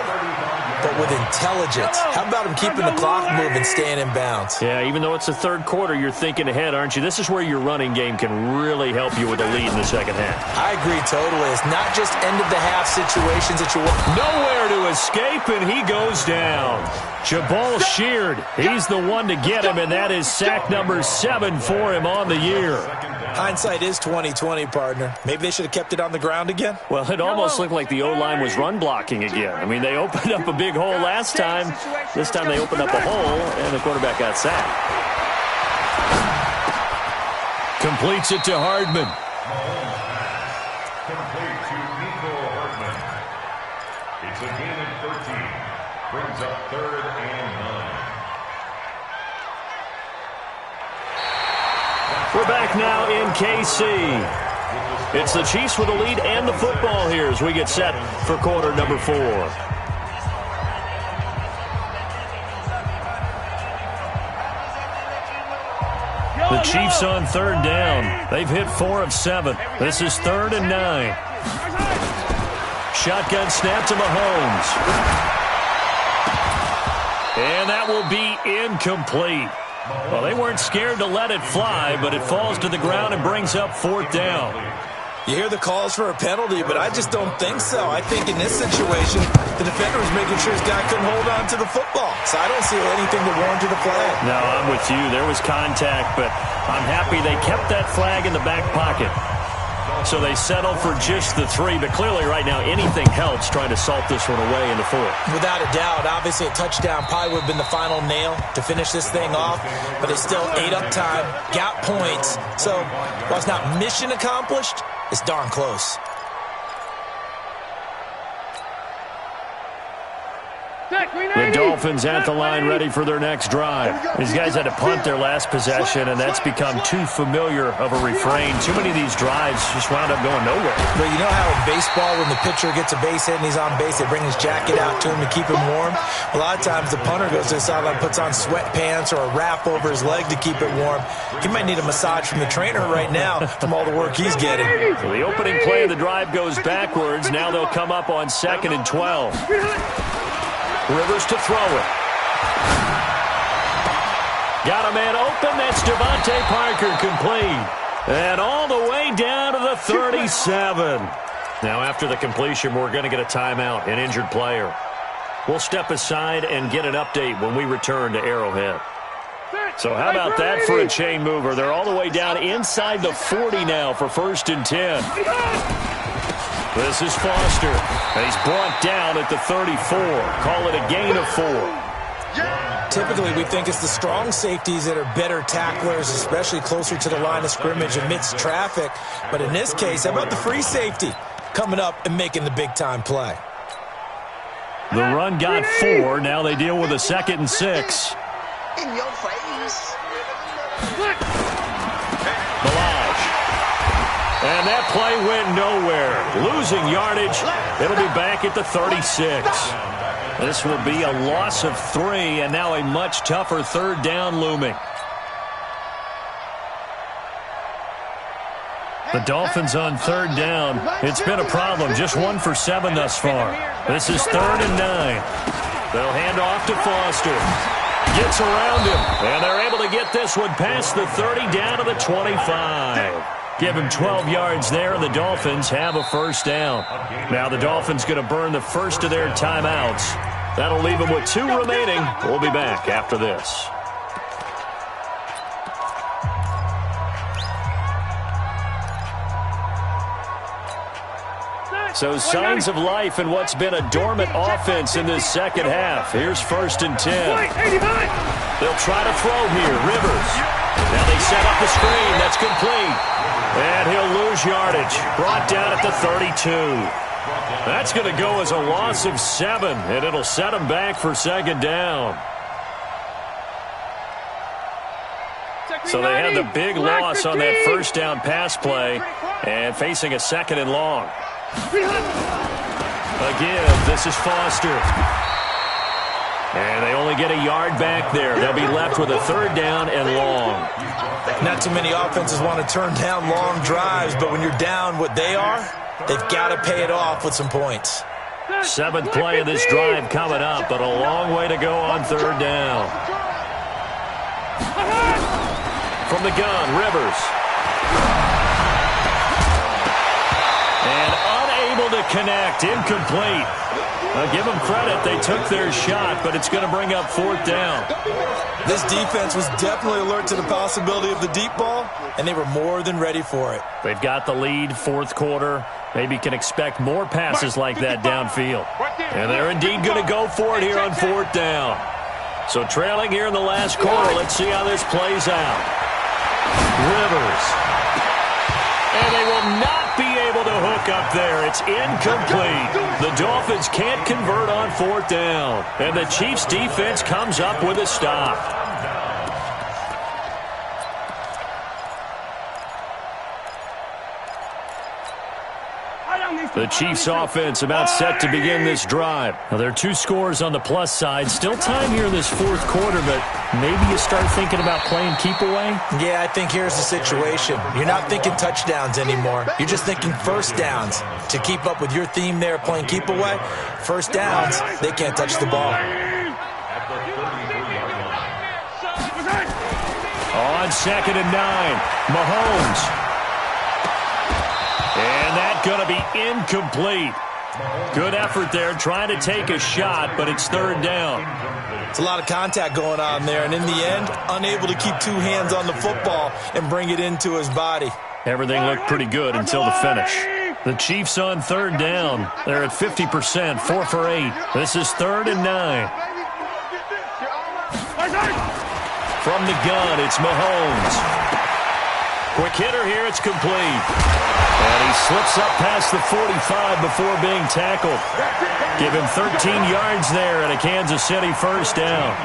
but with intelligence. How about him keeping the clock moving, staying in bounds? Yeah, even though it's the 3rd quarter, you're thinking ahead, aren't you? This is where your running game can really help you with the lead in the second half. I agree totally. It's not just end-of-the-half situations that you want. Nowhere to escape, and he goes down. Jabal Sheard, he's the one to get him, and that is sack number 7 for him on the year. Hindsight is 20/20, partner. Maybe they should have kept it on the ground again. Well, it almost looked like the O-line was run blocking again. I mean, they opened up a big hole last time. This time they opened up a hole, and the quarterback got sacked. completes it to Hardman. Complete to Mecole Hardman. It's a gain of 13. Brings up 3rd and 9. We're back now in KC. It's the Chiefs with the lead and the football here as we get set for quarter number 4. The Chiefs on 3rd down. They've hit 4 of 7. This is 3rd and 9. Shotgun snap to Mahomes. And that will be incomplete. Well, they weren't scared to let it fly, but it falls to the ground and brings up 4th down. You hear the calls for a penalty, but I just don't think so. I think in this situation, the defender was making sure his guy couldn't hold on to the football. So I don't see anything that warranted a flag. No, I'm with you. There was contact, but I'm happy they kept that flag in the back pocket. So they settled for just the 3, but clearly right now anything helps trying to salt this one away in the 4th. Without a doubt, obviously a touchdown probably would have been the final nail to finish this thing off, but they still ate up time, got points. So while it's not mission accomplished, it's darn close. The Dolphins at the line ready for their next drive. These guys had to punt their last possession, and that's become too familiar of a refrain. Too many of these drives just wound up going nowhere. But you know how in baseball, when the pitcher gets a base hit and he's on base, they bring his jacket out to him to keep him warm? A lot of times the punter goes to the sideline, puts on sweatpants or a wrap over his leg to keep it warm. He might need a massage from the trainer right now from all the work he's getting. So the opening play of the drive goes backwards. Now they'll come up on 2nd and 12. Rivers to throw it. Got a man open. That's Devontae Parker complete. And all the way down to the 37. Now after the completion, we're going to get a timeout, an injured player. We'll step aside and get an update when we return to Arrowhead. So how about that for a chain mover? They're all the way down inside the 40 now for 1st and 10. This is Foster. And he's brought down at the 34. Call it a gain of 4. Typically, we think it's the strong safeties that are better tacklers, especially closer to the line of scrimmage amidst traffic. But in this case, how about the free safety coming up and making the big-time play? The run got 4. Now they deal with a 2nd and 6. In your face. And that play went nowhere. Losing yardage. It'll be back at the 36. This will be a loss of 3, and now a much tougher 3rd down looming. The Dolphins on 3rd down. It's been a problem. Just 1 for 7 thus far. This is 3rd and 9. They'll hand off to Foster. Gets around him, and they're able to get this one past the 30 down to the 25. Give him 12 yards there, and the Dolphins have a 1st down. Now the Dolphins going to burn the first of their timeouts. That'll leave them with 2 remaining. We'll be back after this. So signs of life in what's been a dormant offense in this second half. Here's 1st and 10. They'll try to throw here. Rivers. Now they set up the screen. That's complete. And he'll lose yardage. Brought down at the 32. That's going to go as a loss of 7, and it'll set him back for 2nd down. So they had the big loss on that 1st down pass play and facing a 2nd and long. Again, this is Foster. And they only get a yard back there. They'll be left with a 3rd down and long. Not too many offenses want to turn down long drives, but when you're down what they are, they've got to pay it off with some points. 7th play of this drive coming up, but a long way to go on 3rd down. From the gun, Rivers. And unable to connect, incomplete. I'll give them credit. They took their shot, but it's going to bring up 4th down. This defense was definitely alert to the possibility of the deep ball, and they were more than ready for it. They've got the lead, 4th quarter. Maybe can expect more passes like that downfield. And they're indeed going to go for it here on 4th down. So trailing here in the last quarter, let's see how this plays out. Rivers. And they will not be able to hook up there. It's incomplete. The Dolphins can't convert on 4th down. And the Chiefs defense comes up with a stop. The Chiefs offense about set to begin this drive. Now, there are 2 scores on the plus side. Still time here in this 4th quarter, but maybe you start thinking about playing keep away? Yeah, I think here's the situation. You're not thinking touchdowns anymore. You're just thinking first downs. To keep up with your theme there, playing keep away, first downs, they can't touch the ball. On 2nd and 9, Mahomes. And that's going to be incomplete. Good effort there, trying to take a shot, but it's 3rd down. It's a lot of contact going on there, and in the end, unable to keep 2 hands on the football and bring it into his body. Everything looked pretty good until the finish. The Chiefs on 3rd down. They're at 50%, 4 for 8. This is 3rd and 9. From the gun, it's Mahomes. Quick hitter here, it's complete. And he slips up past the 45 before being tackled. Give him 13 yards there and a Kansas City first down.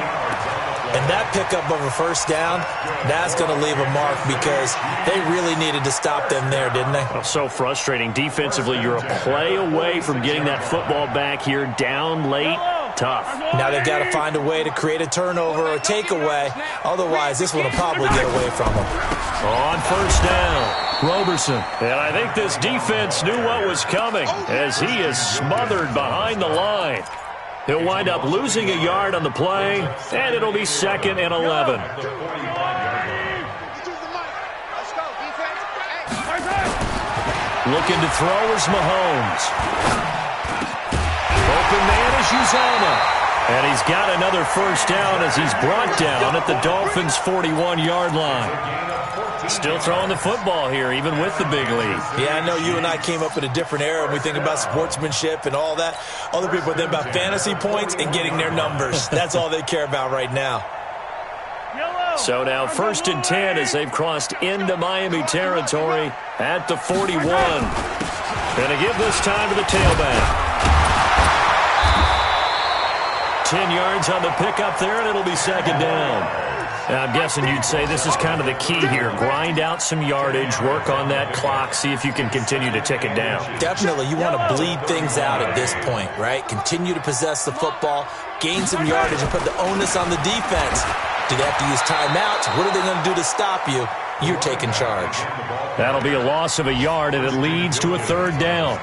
And that pickup of a first down, that's going to leave a mark because they really needed to stop them there, didn't they? Oh, so frustrating. Defensively, you're a play away from getting that football back here down late. Tough. Now they've got to find a way to create a turnover or takeaway. Otherwise, this one will probably get away from them. On first down, Roberson. And I think this defense knew what was coming as he is smothered behind the line. He'll wind up losing a yard on the play, and it'll be 2nd and 11. Looking to throw is Mahomes. Open man is Uzomah. And he's got another first down as he's brought down at the Dolphins' 41-yard line. Still throwing the football here, even with the big lead. Yeah, I know you and I came up in a different era, and we think about sportsmanship and all that. Other people think about fantasy points and getting their numbers. That's all they care about right now. So now 1st and 10 as they've crossed into Miami territory at the 41. Going to give this time to the tailback. 10 yards on the pickup there, and it'll be 2nd down. Now, I'm guessing you'd say this is kind of the key here. Grind out some yardage, work on that clock, see if you can continue to tick it down. Definitely. You want to bleed things out at this point, right? Continue to possess the football, gain some yardage, and put the onus on the defense. Do they have to use timeouts? What are they going to do to stop you? You're taking charge. That'll be a loss of a yard, and it leads to a 3rd down.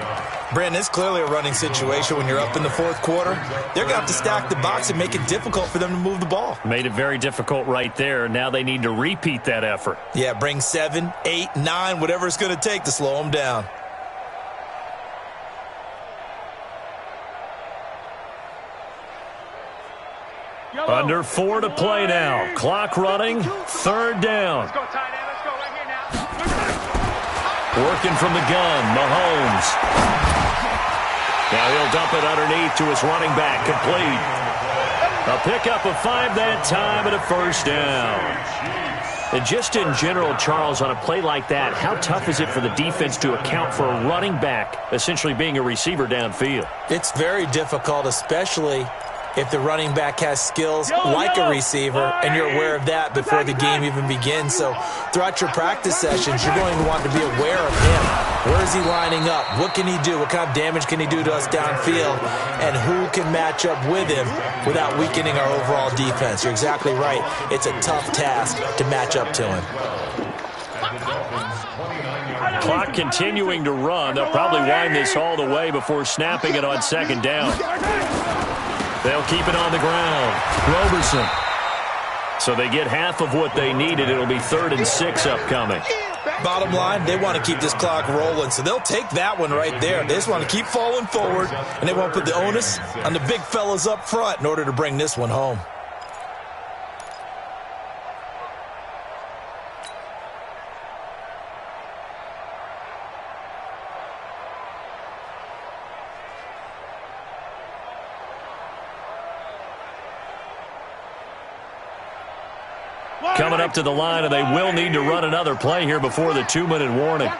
Brandon, it's clearly a running situation when you're up in the 4th quarter. They're going to have to stack the box and make it difficult for them to move the ball. Made it very difficult right there. Now they need to repeat that effort. Yeah, bring 7, 8, 9, whatever it's going to take to slow them down. Under 4 to play now. Clock running. 3rd down. Let's go, tight end. Let's go right here now. Working from the gun, Mahomes. Now he'll dump it underneath to his running back, complete. A pickup of 5 that time and a first down. And just in general, Charles, on a play like that, how tough is it for the defense to account for a running back essentially being a receiver downfield? It's very difficult, especially if the running back has skills like a receiver, and you're aware of that before the game even begins. So throughout your practice sessions, you're going to want to be aware of him. Where is he lining up? What can he do? What kind of damage can he do to us downfield? And who can match up with him without weakening our overall defense? You're exactly right. It's a tough task to match up to him. Clock continuing to run. They'll probably wind this all the way before snapping it on 2nd down. They'll keep it on the ground. Roberson. So they get half of what they needed. It'll be 3rd and 6 upcoming. Bottom line, they want to keep this clock rolling, so they'll take that one right there. They just want to keep falling forward, and they want to put the onus on the big fellas up front in order to bring this one home. Coming up to the line, and they will need to run another play here before the 2-minute warning.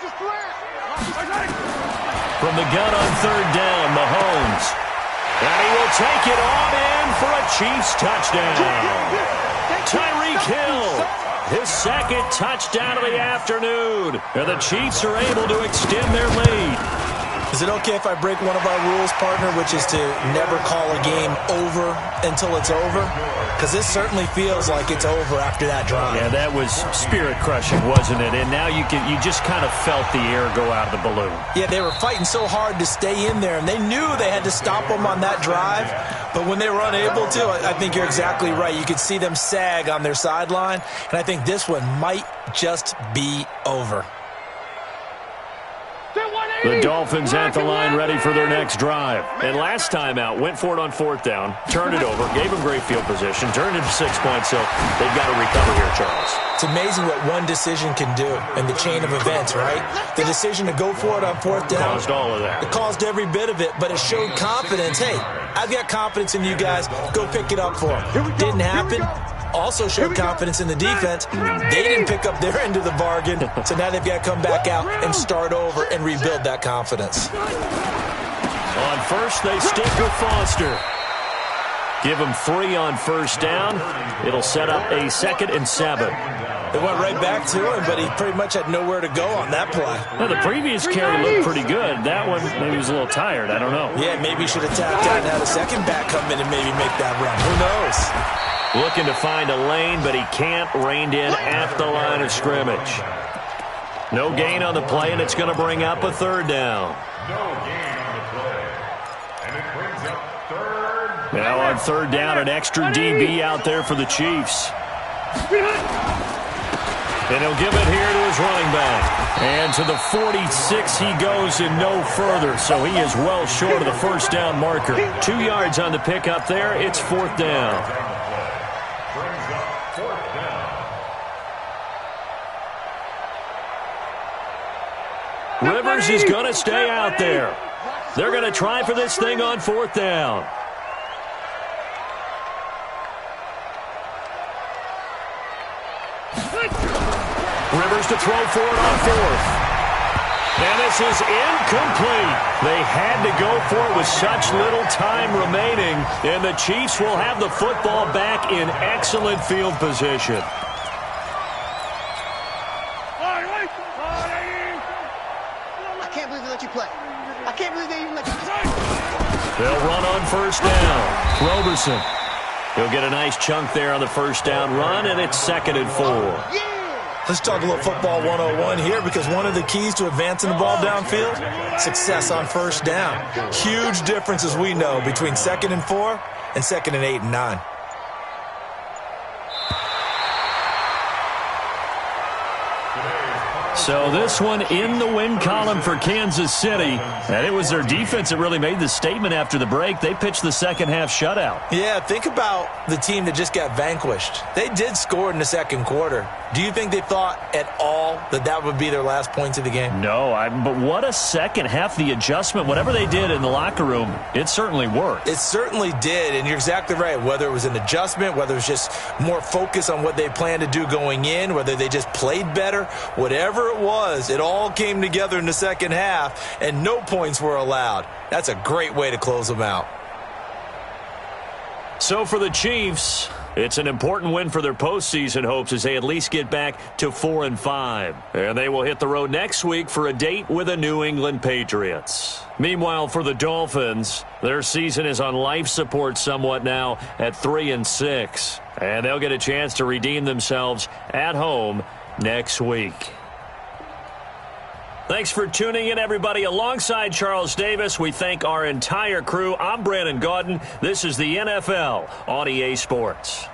From the gun on third down, Mahomes. And he will take it on in for a Chiefs touchdown. Tyreek Hill, his second touchdown of the afternoon. And the Chiefs are able to extend their lead. Is it okay if I break one of our rules, partner, which is to never call a game over until it's over? Because this certainly feels like it's over after that drive. Yeah, that was spirit-crushing, wasn't it? And now you just kind of felt the air go out of the balloon. Yeah, they were fighting so hard to stay in there, and they knew they had to stop them on that drive. But when they were unable to, I think you're exactly right. You could see them sag on their sideline, and I think this one might just be over. The Dolphins at the line ready for their next drive. And last time out, went for it on fourth down, turned it over, gave them great field position, turned it to 6 points, so they've got to recover here, Charles. It's amazing what one decision can do in the chain of events, right? The decision to go for it on fourth down. Caused all of that. It caused every bit of it, but it showed confidence. Hey, I've got confidence in you guys. Go pick it up for them. Didn't happen. Also showed confidence in the defense. They didn't pick up their end of the bargain, so now they've got to come back out and start over and rebuild that confidence. On first, they stick with Foster. Give him 3 on first down. It'll set up a 2nd and 7. They went right back to him, but he pretty much had nowhere to go on that play. Well, the previous carry looked pretty good. That one, maybe he was a little tired. I don't know. Yeah, maybe he should have tapped out and had a second back come in and maybe make that run. Who knows? Looking to find a lane, but he can't. Reined in at the line of scrimmage. No gain on the play, and it's going to bring up a third down. No gain on the play. And it brings up third. Now on third down, an extra DB out there for the Chiefs. And he'll give it here to his running back. And to the 46 he goes and no further, so he is well short of the first down marker. 2 yards on the pickup there. It's fourth down. Rivers is going to stay out there. They're going to try for this thing on fourth down. Rivers to throw for it on fourth. And this is incomplete. They had to go for it with such little time remaining, and the Chiefs will have the football back in excellent field position. They'll run on first down. Roberson. He'll get a nice chunk there on the first down run, and it's 2nd and 4. Let's talk a little football 101 here, because one of the keys to advancing the ball downfield, success on first down. Huge difference, as we know, between 2nd and 4 and 2nd and 8 and 9. So this one in the win column for Kansas City. And it was their defense that really made the statement after the break. They pitched the second half shutout. Yeah, think about the team that just got vanquished. They did score in the second quarter. Do you think they thought at all that that would be their last points of the game? No, but what a second half. The adjustment, whatever they did in the locker room, it certainly worked. It certainly did, and you're exactly right. Whether it was an adjustment, whether it was just more focus on what they planned to do going in, whether they just played better, whatever it was, it all came together in the second half, and no points were allowed. That's a great way to close them out. So for the Chiefs, it's an important win for their postseason hopes as they at least get back to 4-5. And they will hit the road next week for a date with the New England Patriots. Meanwhile, for the Dolphins, their season is on life support somewhat now at 3-6. And they'll get a chance to redeem themselves at home next week. Thanks for tuning in, everybody. Alongside Charles Davis, we thank our entire crew. I'm Brandon Gaudin. This is the NFL on EA Sports.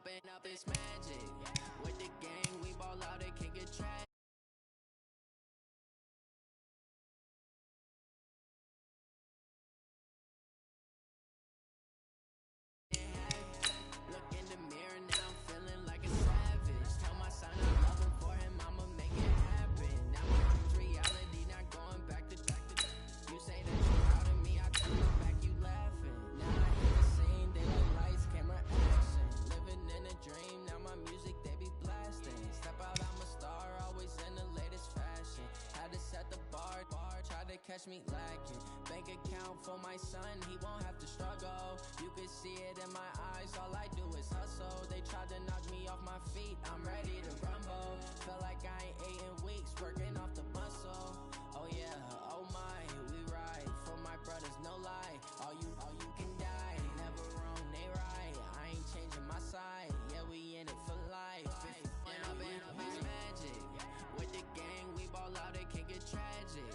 Open up this magic. With the gang, we ball out, it can get trash. Look in the mirror now, I'm feeling like a savage. Tell my son I'm loving for him, I'ma make it happen. Now my dreams reality, not going back to. You say that you're proud of me, I turn my back, you laughing. Now I hit the scene, they like lights, camera, action. Living in a dream, now my music they be blasting. Step out, I'm a star, always in the latest fashion. Had to set the bar, try to catch me lacking. Bank account for my son, he won't have to struggle. You can see it in my eyes, all I do is hustle. They tried to knock me off my feet, I'm ready to rumble. Feel like I ain't ate in weeks, working off the muscle. Oh yeah, oh my, we ride for my brothers, no lie. All you can die, never wrong, they right. I ain't changing my side, yeah, we in it for life. And up is magic. With the gang, we ball out, it can get tragic.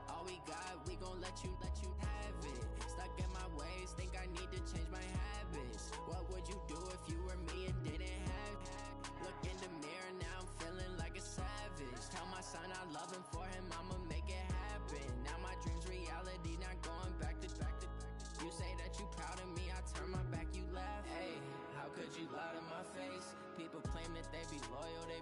All we got, we gon' let you have it. Stuck in my ways, think I need to change my habits. What would you do if you were me and didn't have it? Look in the mirror, now I'm feeling like a savage. Tell my son I love him, for him I'ma make it happen. Now my dreams reality, not going back to. You say that you proud of me, I turn my back, you laugh. Hey, how could you lie to my face? People claim that they be loyal, they